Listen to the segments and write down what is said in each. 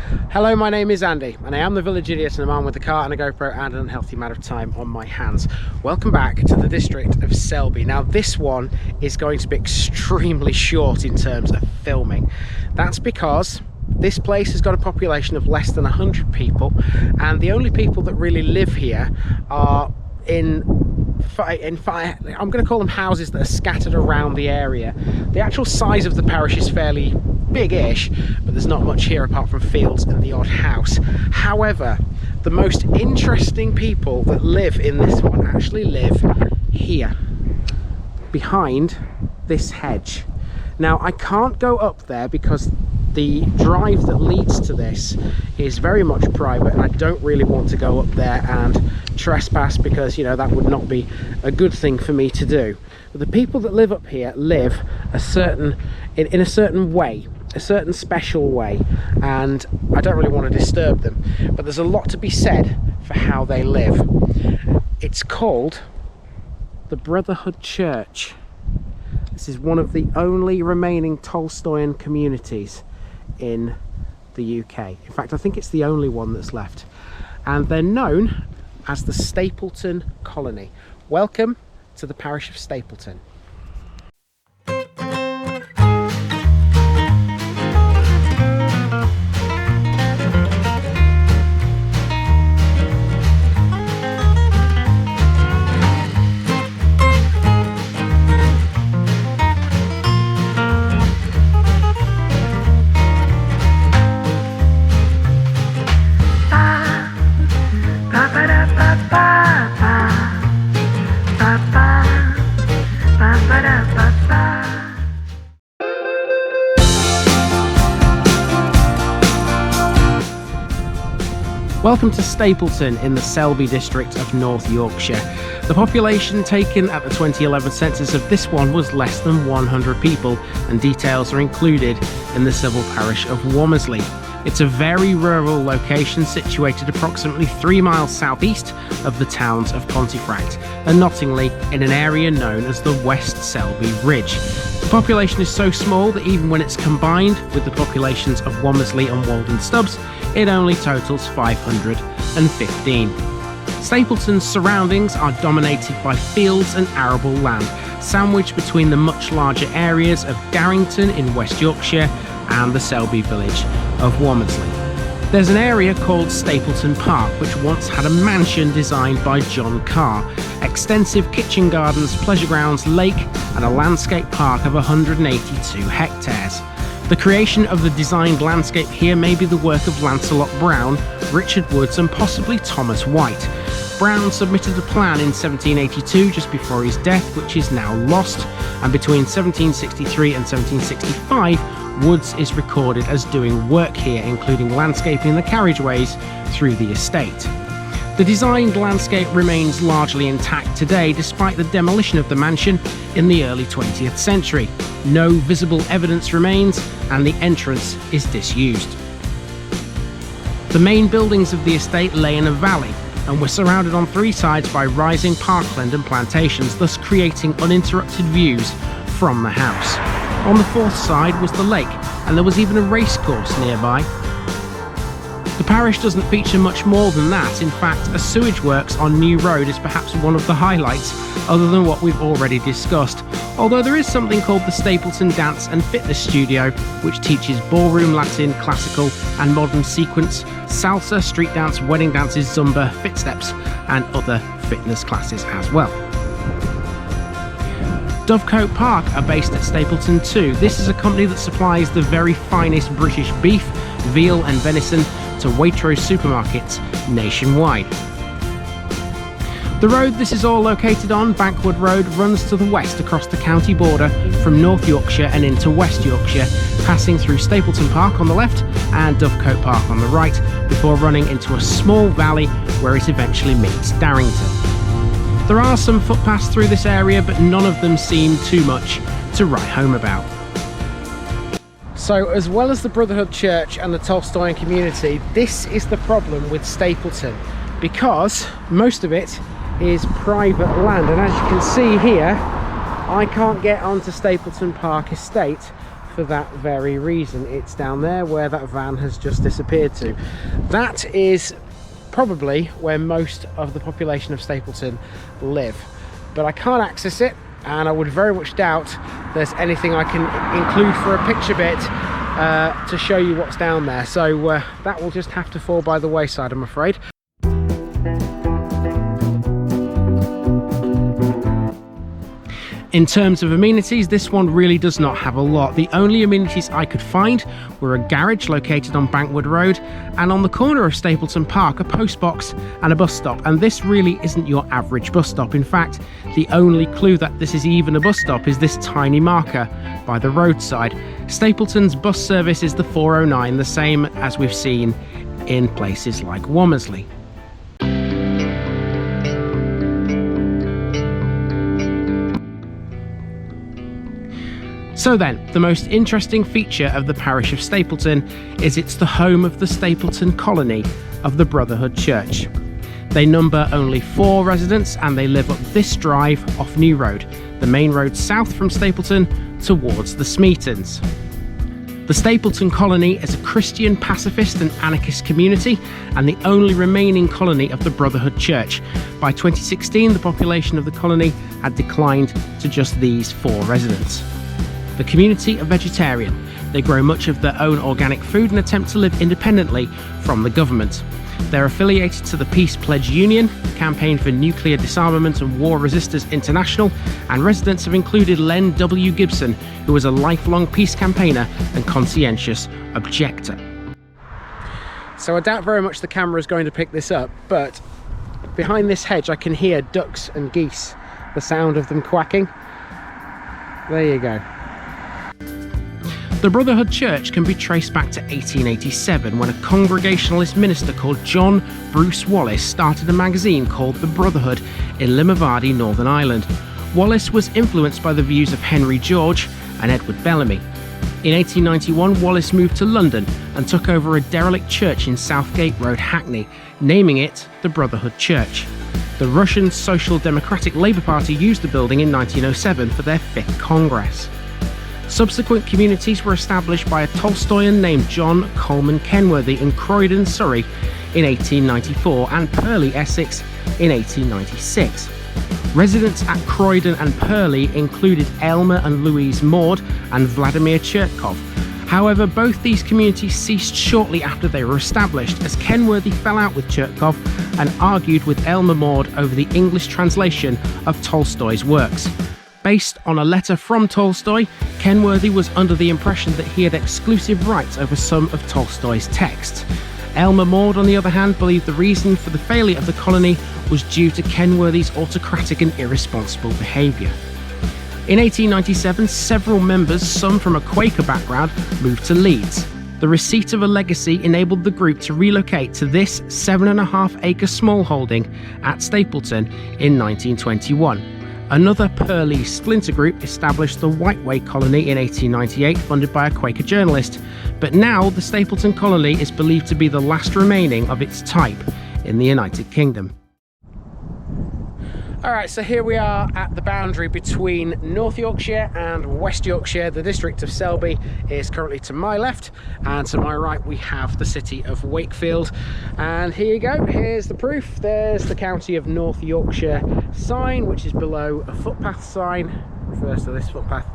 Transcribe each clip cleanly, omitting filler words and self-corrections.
Hello, my name is Andy and I am the village idiot and a man with a car and a GoPro and an unhealthy amount of time on my hands. Welcome back to the district of Selby. Now this one is going to be extremely short in terms of filming. That's because this place has got a population of less than 100 people and the only people that really live here are I'm going to call them houses that are scattered around the area. The actual size of the parish is fairly big-ish, but there's not much here apart from fields and the odd house. However, the most interesting people that live in this one actually live here, behind this hedge. Now, I can't go up there because the drive that leads to this is very much private and I don't really want to go up there and trespass because, you know, that would not be a good thing for me to do. But the people that live up here live in a certain way, a certain special way, and I don't really want to disturb them, but there's a lot to be said for how they live. It's called the Brotherhood Church. This is one of the only remaining Tolstoyan communities in the UK. In fact, I think it's the only one that's left, and they're known as the Stapleton Colony. Welcome to the parish of Stapleton. Welcome to Stapleton in the Selby district of North Yorkshire. The population taken at the 2011 census of this one was less than 100 people, and details are included in the civil parish of Womersley. It's a very rural location situated approximately 3 miles southeast of the towns of Pontefract and Nottingley in an area known as the West Selby Ridge. The population is so small that even when it's combined with the populations of Womersley and Walden Stubbs, it only totals 515. Stapleton's surroundings are dominated by fields and arable land, sandwiched between the much larger areas of Darrington in West Yorkshire and the Selby village of Womersley. There's an area called Stapleton Park, which once had a mansion designed by John Carr, extensive kitchen gardens, pleasure grounds, lake, and a landscape park of 182 hectares. The creation of the designed landscape here may be the work of Lancelot Brown, Richard Woods, and possibly Thomas White. Brown submitted a plan in 1782, just before his death, which is now lost, and between 1763 and 1765, Woods is recorded as doing work here, including landscaping the carriageways through the estate. The designed landscape remains largely intact today, despite the demolition of the mansion in the early 20th century. No visible evidence remains, and the entrance is disused. The main buildings of the estate lay in a valley, and were surrounded on 3 sides by rising parkland and plantations, thus creating uninterrupted views from the house. On the 4th side was the lake, and there was even a racecourse nearby. The parish doesn't feature much more than that. In fact, a sewage works on New Road is perhaps one of the highlights, other than what we've already discussed. Although there is something called the Stapleton Dance and Fitness Studio, which teaches ballroom, Latin, classical and modern sequence, salsa, street dance, wedding dances, zumba, fit steps and other fitness classes as well. Dovecote Park are based at Stapleton too. This is a company that supplies the very finest British beef, veal and venison to Waitrose supermarkets nationwide. The road this is all located on, Bankwood Road, runs to the west across the county border from North Yorkshire and into West Yorkshire, passing through Stapleton Park on the left and Dovecote Park on the right, before running into a small valley where it eventually meets Darrington. There are some footpaths through this area, but none of them seem too much to write home about. So as well as the Brotherhood Church and the Tolstoyan community, this is the problem with Stapleton, because most of it is private land, and as you can see here, I can't get onto Stapleton Park Estate for that very reason. It's down there where that van has just disappeared to. That is probably where most of the population of Stapleton live, but I can't access it, and I would very much doubt there's anything I can include for a picture bit to show you what's down there. So that will just have to fall by the wayside, I'm afraid. In terms of amenities, this one really does not have a lot. The only amenities I could find were a garage located on Bankwood Road, and on the corner of Stapleton Park, a post box and a bus stop. And this really isn't your average bus stop. In fact, the only clue that this is even a bus stop is this tiny marker by the roadside. Stapleton's bus service is the 409, the same as we've seen in places like Womersley. So then, the most interesting feature of the parish of Stapleton is it's the home of the Stapleton colony of the Brotherhood Church. They number only 4 residents, and they live up this drive off New Road, the main road south from Stapleton towards the Smeatons. The Stapleton colony is a Christian, pacifist and anarchist community, and the only remaining colony of the Brotherhood Church. By 2016, the population of the colony had declined to just these 4 residents. The community are vegetarian. They grow much of their own organic food and attempt to live independently from the government. They're affiliated to the Peace Pledge Union, Campaign for Nuclear Disarmament and War Resisters International, and residents have included Len W. Gibson, who was a lifelong peace campaigner and conscientious objector. So I doubt very much the camera is going to pick this up, but behind this hedge I can hear ducks and geese, the sound of them quacking. There you go. The Brotherhood Church can be traced back to 1887, when a Congregationalist minister called John Bruce Wallace started a magazine called The Brotherhood in Limavady, Northern Ireland. Wallace was influenced by the views of Henry George and Edward Bellamy. In 1891, Wallace moved to London and took over a derelict church in Southgate Road, Hackney, naming it the Brotherhood Church. The Russian Social Democratic Labour Party used the building in 1907 for their 5th Congress. Subsequent communities were established by a Tolstoyan named John Coleman Kenworthy in Croydon, Surrey in 1894 and Purley, Essex in 1896. Residents at Croydon and Purley included Aylmer and Louise Maude and Vladimir Chertkov. However, both these communities ceased shortly after they were established, as Kenworthy fell out with Chertkov and argued with Aylmer Maude over the English translation of Tolstoy's works. Based on a letter from Tolstoy, Kenworthy was under the impression that he had exclusive rights over some of Tolstoy's texts. Aylmer Maude, on the other hand, believed the reason for the failure of the colony was due to Kenworthy's autocratic and irresponsible behaviour. In 1897, several members, some from a Quaker background, moved to Leeds. The receipt of a legacy enabled the group to relocate to this 7.5-acre smallholding at Stapleton in 1921. Another Purley splinter group established the Whiteway colony in 1898, funded by a Quaker journalist. But now the Stapleton colony is believed to be the last remaining of its type in the United Kingdom. Alright, so here we are at the boundary between North Yorkshire and West Yorkshire. The district of Selby is currently to my left, and to my right we have the city of Wakefield. And here you go, here's the proof. There's the County of North Yorkshire sign, which is below a footpath sign, refers to this footpath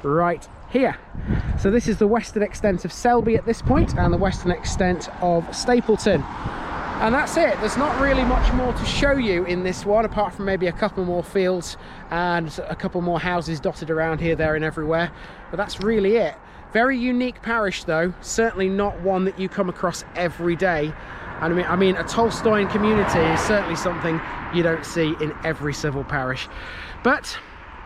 right here. So this is the western extent of Selby at this point, and the western extent of Stapleton. And that's it. There's not really much more to show you in this one, apart from maybe a couple more fields and a couple more houses dotted around here, there and everywhere. But that's really it. Very unique parish though, certainly not one that you come across every day. And I mean, a Tolstoyan community is certainly something you don't see in every civil parish. But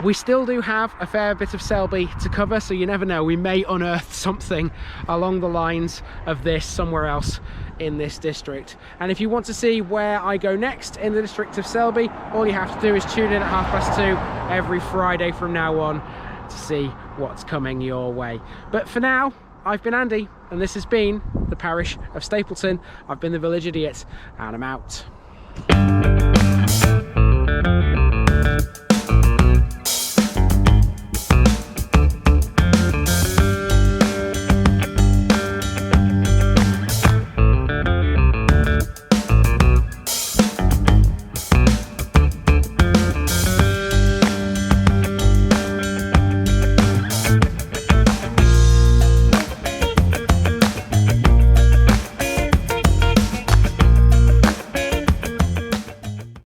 we still do have a fair bit of Selby to cover, so you never know, we may unearth something along the lines of this somewhere else in this district. And if you want to see where I go next in the district of Selby, all you have to do is tune in at 2:30 every Friday from now on to see what's coming your way. But for now, I've been Andy, and this has been the parish of Stapleton. I've been the Village Idiot, and I'm out.